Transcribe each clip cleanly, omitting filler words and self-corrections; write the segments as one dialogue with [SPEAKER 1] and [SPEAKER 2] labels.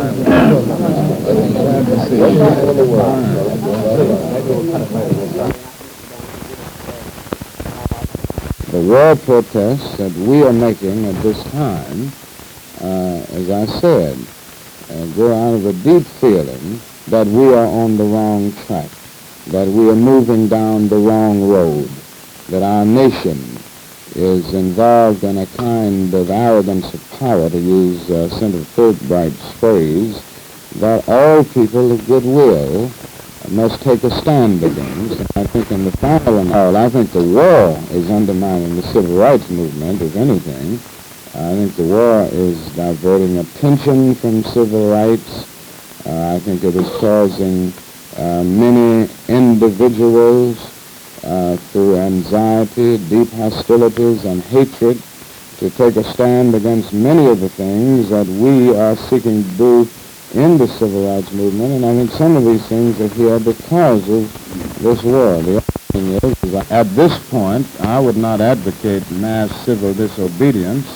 [SPEAKER 1] The war protests that we are making at this time, as I said, grow out of a deep feeling that we are on the wrong track, that we are moving down the wrong road, that our nation is involved in a kind of arrogance of power, to use Senator Fulbright's phrase, that all people of goodwill must take a stand against. And I think in the following, I think the war is undermining the civil rights movement, if anything. I think the war is diverting attention from civil rights. I think it is causing many individuals through anxiety, deep hostilities, and hatred to take a stand against many of the things that we are seeking to do in the civil rights movement. And I think some of these things are here because of this war. The other thing is that at this point, I would not advocate mass civil disobedience.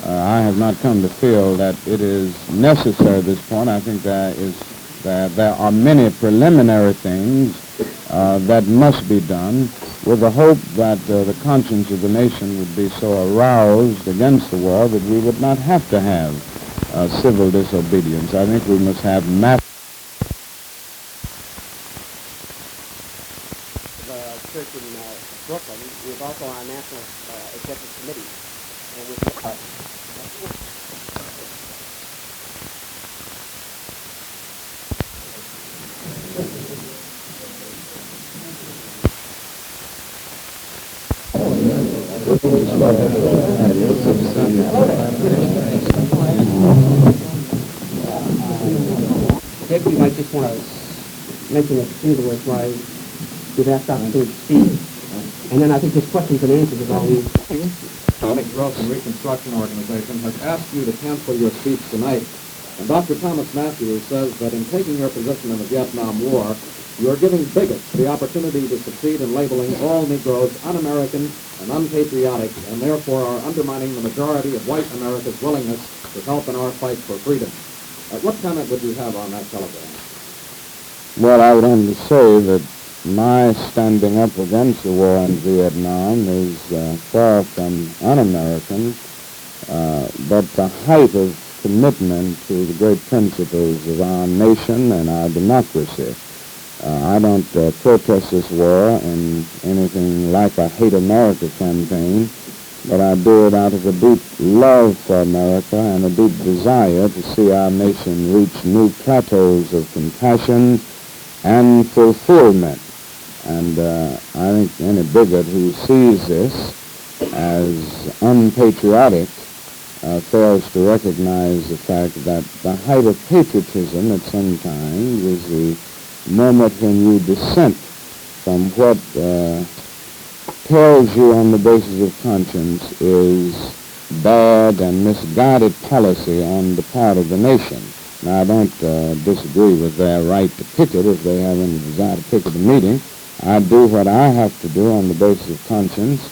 [SPEAKER 1] I have not come to feel that it is necessary at this point. I think there are many preliminary things that must be done with the hope that the conscience of the nation would be so aroused against the war that we would not have to have civil disobedience. I think we must have mass.
[SPEAKER 2] The church in Brooklyn, we have also our National Executive Committee, and with Maybe you might just want to mention a few of the words why we've asked opportunity to speak. And then I think just questions and answers is all we...
[SPEAKER 3] Economic Growth and Reconstruction Organization has asked you to cancel your speech tonight. And Dr. Thomas Matthews says that in taking your position in the Vietnam War, you are giving bigots the opportunity to succeed in labeling all Negroes un-American and unpatriotic, and therefore are undermining the majority of white America's willingness to help in our fight for freedom. What comment would you have on that telegram?
[SPEAKER 1] Well, I would only say that my standing up against the war in Vietnam is far from un-American, but the height of commitment to the great principles of our nation and our democracy. I don't protest this war in anything like a Hate America campaign, but I do it out of a deep love for America and a deep desire to see our nation reach new plateaus of compassion and fulfillment. And I think any bigot who sees this as unpatriotic fails to recognize the fact that the height of patriotism at some times is the moment when you dissent from what tells you on the basis of conscience is bad and misguided policy on the part of the nation. Now, I don't disagree with their right to picket if they have any desire to picket a meeting. I do what I have to do on the basis of conscience,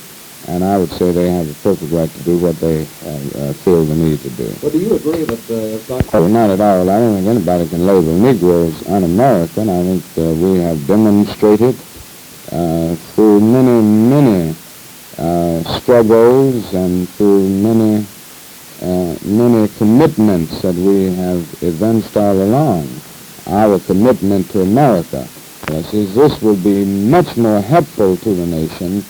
[SPEAKER 1] and I would say they have the perfect right to do what they feel the need to do.
[SPEAKER 3] Well, do you agree that...
[SPEAKER 1] Oh, not at all. I don't think anybody can label Negroes un-American. I think we have demonstrated through many struggles and through many commitments that we have evinced all along, our commitment to America. This will be much more helpful to the nation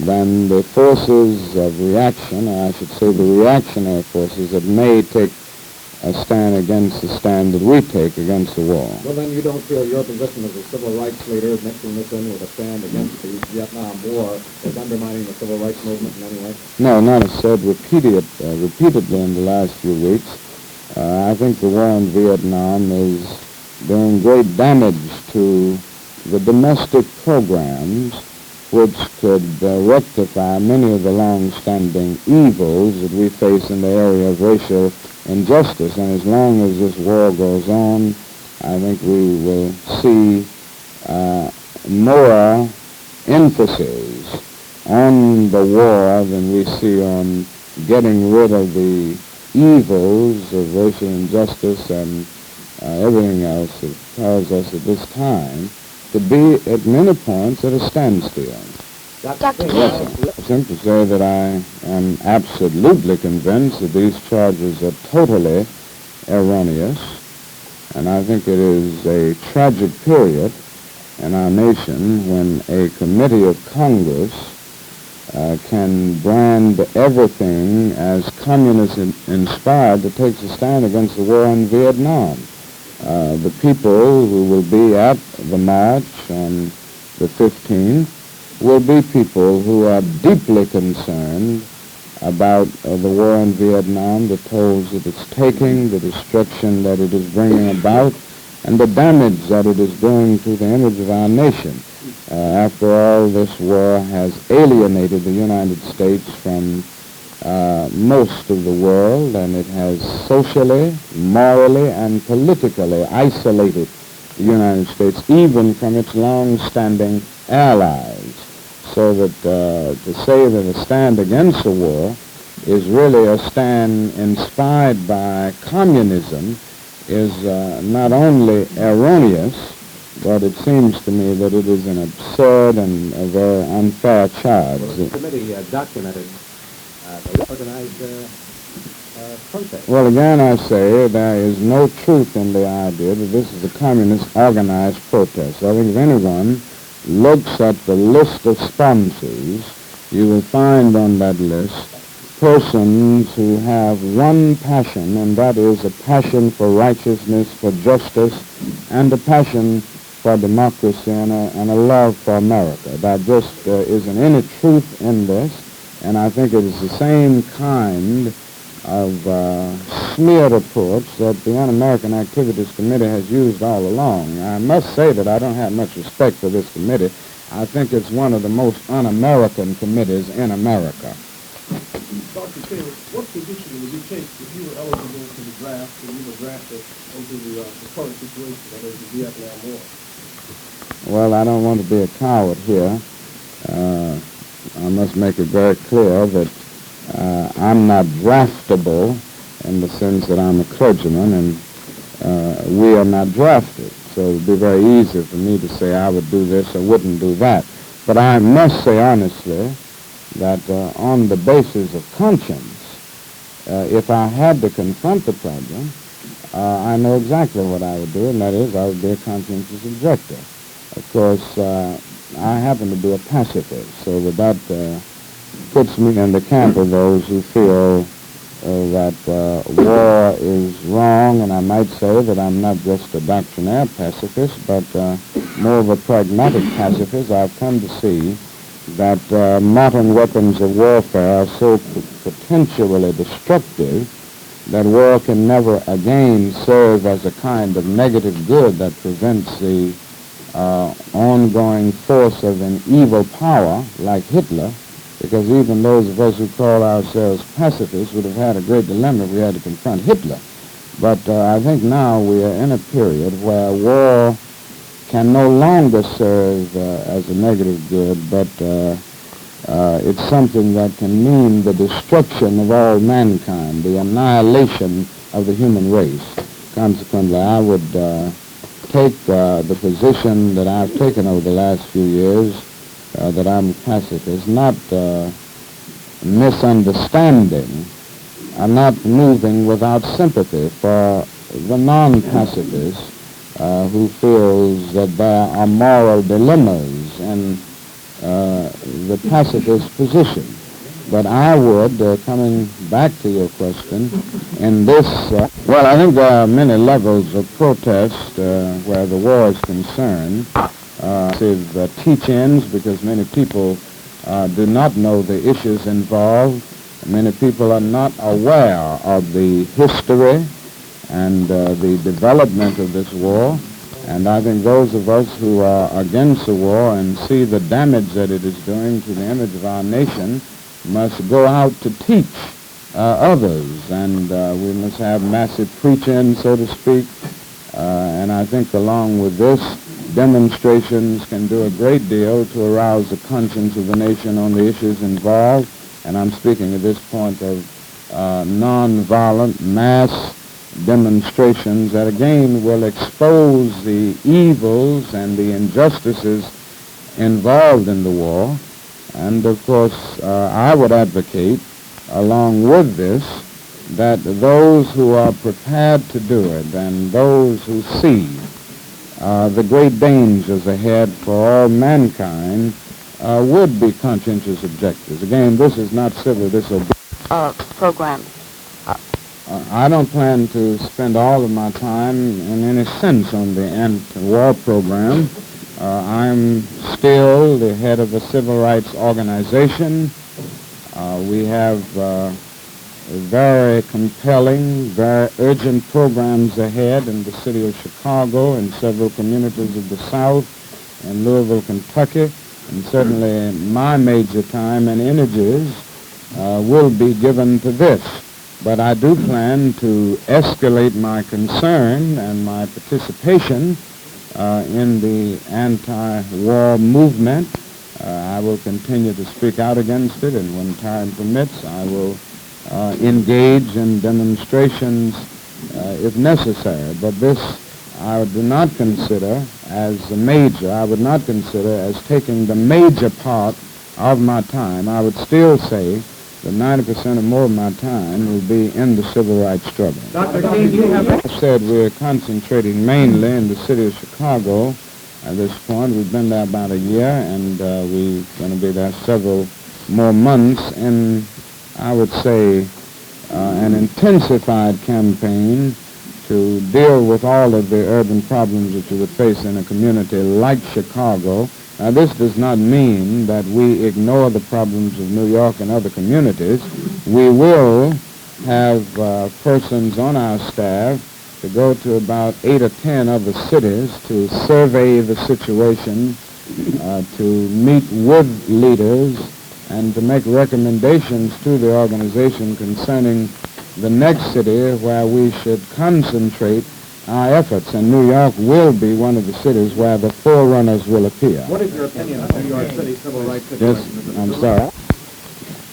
[SPEAKER 1] than the forces of reaction, or I should say the reactionary forces that may take a stand against the stand that we take against the war.
[SPEAKER 3] Well, then you don't feel your position as a civil rights leader, mixing this in with a stand against the Vietnam War, is undermining the civil rights movement in any way?
[SPEAKER 1] No, not as said repeatedly in the last few weeks. I think the war in Vietnam is doing great damage to the domestic programs which could rectify many of the long-standing evils that we face in the area of racial injustice. And as long as this war goes on, I think we will see more emphasis on the war than we see on getting rid of the evils of racial injustice and everything else, it tells us at this time to be at many points at a standstill.
[SPEAKER 2] Dr.
[SPEAKER 1] Yes, sir. Simply say that I am absolutely convinced that these charges are totally erroneous, and I think it is a tragic period in our nation when a committee of Congress can brand everything as communist-inspired that takes a stand against the war in Vietnam. The people who will be at the march on the 15th will be people who are deeply concerned about the war in Vietnam, the tolls that it's taking, the destruction that it is bringing about, and the damage that it is doing to the image of our nation. After all, this war has alienated the United States from most of the world, and it has socially, morally, and politically isolated the United States, even from its long-standing allies. So that to say that a stand against the war is really a stand inspired by communism is not only erroneous, but it seems to me that it is an absurd and a very unfair charge.
[SPEAKER 2] The committee documented the organized protest.
[SPEAKER 1] Well, again, I say there is no truth in the idea that this is a communist organized protest. I think if anyone looks at the list of sponsors, you will find on that list persons who have one passion, and that is a passion for righteousness, for justice, and a passion for democracy and a love for America. That just isn't any truth in this, and I think it is the same kind of smear approach that the Un-American Activities Committee has used all along. I must say that I don't have much respect for this committee. I think it's one of the most un-American committees in America.
[SPEAKER 4] Dr. Taylor, what position would you take if you were eligible for the draft and you were drafted into the current situation, that is the Vietnam War?
[SPEAKER 1] Well, I don't want to be a coward here. I must make it very clear that I'm not draftable in the sense that I'm a clergyman, and we are not drafted. So it would be very easy for me to say I would do this or wouldn't do that. But I must say honestly that on the basis of conscience, if I had to confront the problem, I know exactly what I would do, and that is I would be a conscientious objector. Of course, I happen to be a pacifist, so that puts me in the camp of those who feel that war is wrong, and I might say that I'm not just a doctrinaire pacifist, but more of a pragmatic pacifist. I've come to see that modern weapons of warfare are so potentially destructive that war can never again serve as a kind of negative good that prevents the ongoing force of an evil power like Hitler, because even those of us who call ourselves pacifists would have had a great dilemma if we had to confront Hitler. But I think now we are in a period where war can no longer serve as a negative good, but it's something that can mean the destruction of all mankind, the annihilation of the human race. Consequently, I would take the position that I've taken over the last few years, that I'm a pacifist, not misunderstanding. I'm not moving without sympathy for the non-pacifist who feels that there are moral dilemmas in the pacifist position. But I would, coming back to your question, in this, well, I think there are many levels of protest where the war is concerned. Teach-ins, because many people do not know the issues involved. Many people are not aware of the history and the development of this war. And I think those of us who are against the war and see the damage that it is doing to the image of our nation must go out to teach others. And we must have massive preaching, so to speak. And I think along with this, demonstrations can do a great deal to arouse the conscience of the nation on the issues involved. And I'm speaking at this point of nonviolent mass demonstrations that again will expose the evils and the injustices involved in the war. And of course, I would advocate, along with this, that those who are prepared to do it and those who see the great dangers ahead for all mankind would be conscientious objectors. Again, this is not civil disobedience.
[SPEAKER 5] Program.
[SPEAKER 1] I don't plan to spend all of my time in any sense on the anti-war program. I'm still the head of a civil rights organization. We have very compelling, very urgent programs ahead in the city of Chicago and several communities of the South and Louisville, Kentucky. And certainly my major time and energies will be given to this. But I do plan to escalate my concern and my participation in the anti-war movement. I will continue to speak out against it, and when time permits, I will engage in demonstrations if necessary. But this I do not consider as the major. I would not consider as taking the major part of my time. I would still say that 90% or more of my time will be in the civil rights struggle.
[SPEAKER 2] Dr. King, do you have...
[SPEAKER 1] I said we're concentrating mainly in the city of Chicago at this point. We've been there about a year, and we're going to be there several more months in, I would say, an intensified campaign to deal with all of the urban problems that you would face in a community like Chicago. Now, this does not mean that we ignore the problems of New York and other communities. We will have persons on our staff to go to about 8 or 10 other cities to survey the situation, to meet with leaders, and to make recommendations to the organization concerning the next city where we should concentrate our efforts. And New York will be one of the cities where the forerunners will appear.
[SPEAKER 3] What is your opinion of New York City civil rights situation?
[SPEAKER 1] Yes, I'm sorry.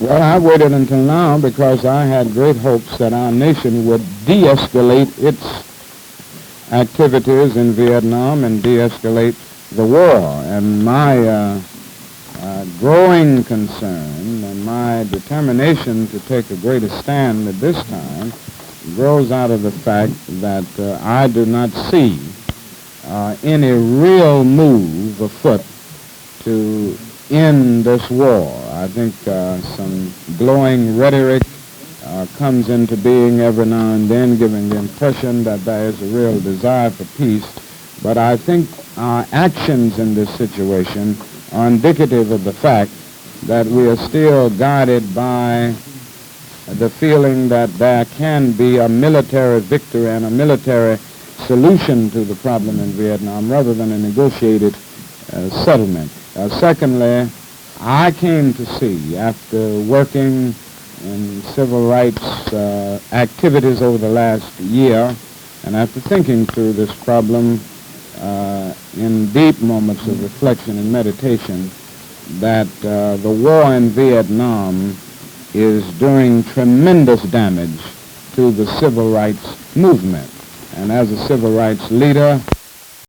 [SPEAKER 1] Well, I waited until now because I had great hopes that our nation would de-escalate its activities in Vietnam and de-escalate the war. And my growing concern and my determination to take a greater stand at this time grows out of the fact that I do not see any real move afoot to end this war. I think some glowing rhetoric comes into being every now and then, giving the impression that there is a real desire for peace. But I think our actions in this situation are indicative of the fact that we are still guided by the feeling that there can be a military victory and a military solution to the problem in Vietnam rather than a negotiated settlement. Secondly, I came to see, after working in civil rights activities over the last year, and after thinking through this problem in deep moments of reflection and meditation, that the war in Vietnam is doing tremendous damage to the civil rights movement. And as a civil rights leader,